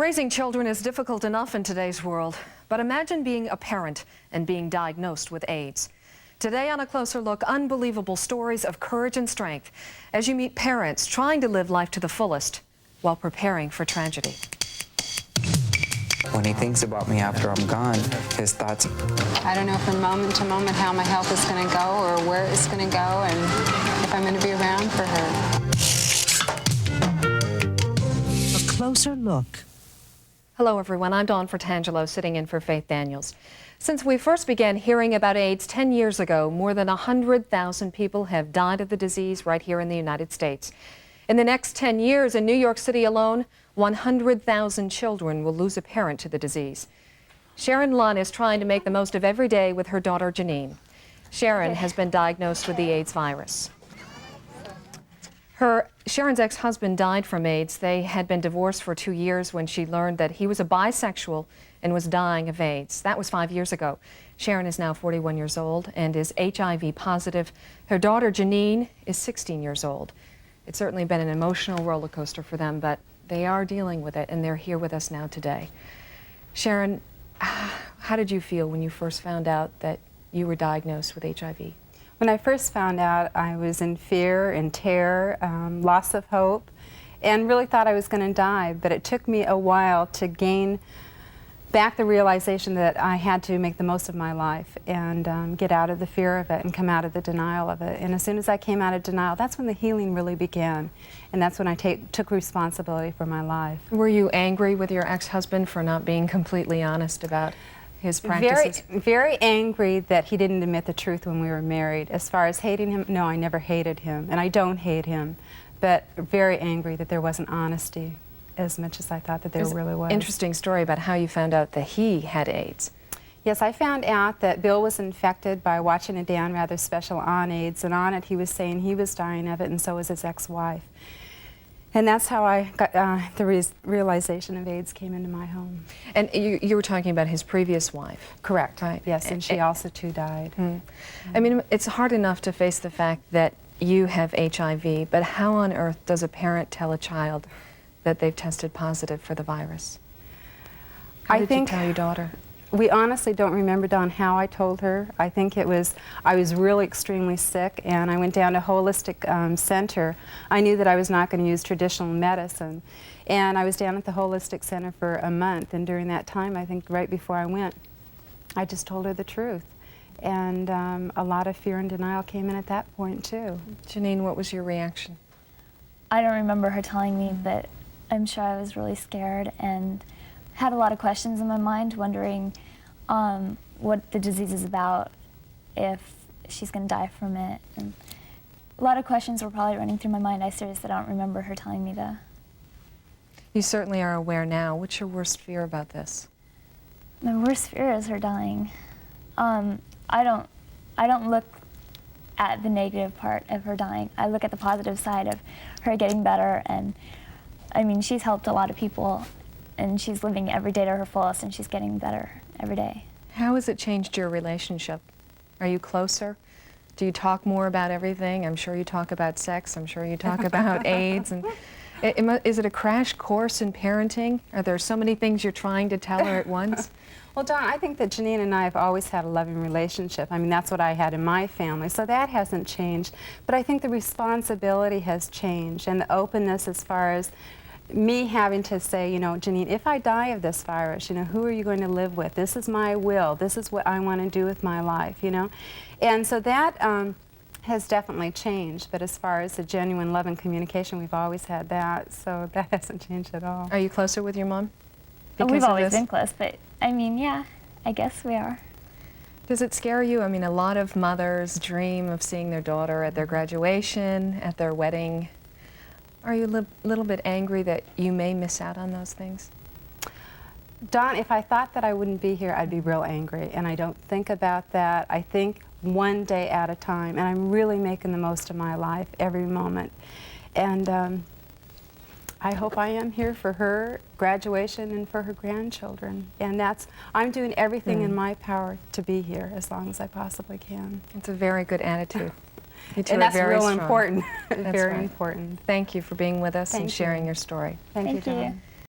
Raising children is difficult enough in today's world, but imagine being a parent and being diagnosed with AIDS. Today on A Closer Look, unbelievable stories of courage and strength as you meet parents trying to live life to the fullest while preparing for tragedy. When he thinks about me after I'm gone, his thoughts... I don't know from moment to moment how my health is going to go or where it's going to go and if I'm going to be around for her. A Closer Look. Hello everyone, I'm Dawan Fratangelo sitting in for Faith Daniels. Since we first began hearing about AIDS 10 years ago, more than 100,000 people have died of the disease right here in the United States. In the next 10 years in New York City alone, 100,000 children will lose a parent to the disease. Sharon Lund is trying to make the most of every day with her daughter Jeaneen. Sharon has been diagnosed with the AIDS virus. Sharon's ex-husband died from AIDS. They had been divorced for 2 years when she learned that he was a bisexual and was dying of AIDS. That was 5 years ago. Sharon is now 41 years old and is HIV positive. Her daughter Jeaneen is 16 years old. It's certainly been an emotional roller coaster for them, but they are dealing with it and they're here with us now today. Sharon, how did you feel when you first found out that you were diagnosed with HIV? When I first found out, I was in fear and terror, loss of hope, and really thought I was going to die. But it took me a while to gain back the realization that I had to make the most of my life and get out of the fear of it and come out of the denial of it. And as soon as I came out of denial, that's when the healing really began. And that's when I took responsibility for my life. Were you angry with your ex-husband for not being completely honest about his practices? Very angry that he didn't admit the truth when we were married. As far as hating him, no, I never hated him, and I don't hate him, but very angry that there wasn't honesty as much as I thought that there really was. Interesting story about how you found out that he had AIDS. Yes, I found out that Bill was infected by watching a Dan Rather special on AIDS, and on it he was saying he was dying of it, and so was his ex-wife. And that's how I got the realization of AIDS came into my home. And you were talking about his previous wife. Correct. Right. Yes, and she also too died. I mean, it's hard enough to face the fact that you have HIV, but how on earth does a parent tell a child that they've tested positive for the virus? How did you tell your daughter? We honestly don't remember, Dawn, how I told her. I think it was, I was really extremely sick, and I went down to Holistic Center. I knew that I was not going to use traditional medicine, and I was down at the Holistic Center for a month, and during that time, I think right before I went, I just told her the truth. And a lot of fear and denial came in at that point, too. Jeaneen, what was your reaction? I don't remember her telling me, but I'm sure I was really scared and had a lot of questions in my mind, wondering what the disease is about, if she's going to die from it. And a lot of questions were probably running through my mind. I seriously don't remember her telling me that. You certainly are aware now. What's your worst fear about this? My worst fear is her dying. I don't look at the negative part of her dying. I look at the positive side of her getting better, and I mean, she's helped a lot of people, and she's living every day to her fullest, and she's getting better every day. How has it changed your relationship? Are you closer? Do you talk more about everything? I'm sure you talk about sex. I'm sure you talk about AIDS. And is it a crash course in parenting? Are there so many things you're trying to tell her at once? Well, Dawn, I think that Jeaneen and I have always had a loving relationship. I mean, that's what I had in my family, so that hasn't changed. But I think the responsibility has changed, and the openness as far as me having to say, you know, Jeaneen, if I die of this virus, you know, who are you going to live with? This is my will. This is what I want to do with my life, you know? And so that has definitely changed, but as far as the genuine love and communication, we've always had that, so that hasn't changed at all. Are you closer with your mom? We've always been close, but I mean, yeah, I guess we are. Does it scare you? I mean, a lot of mothers dream of seeing their daughter at their graduation, at their wedding. Are you a little bit angry that you may miss out on those things? Dawn, if I thought that I wouldn't be here, I'd be real angry, and I don't think about that. I think one day at a time, and I'm really making the most of my life every moment. And I hope I am here for her graduation and for her grandchildren. And I'm doing everything in my power to be here as long as I possibly can. It's a very good attitude. And that's real important. That's very right. important. Thank you for being with us and sharing your story. Thank you, Dawn.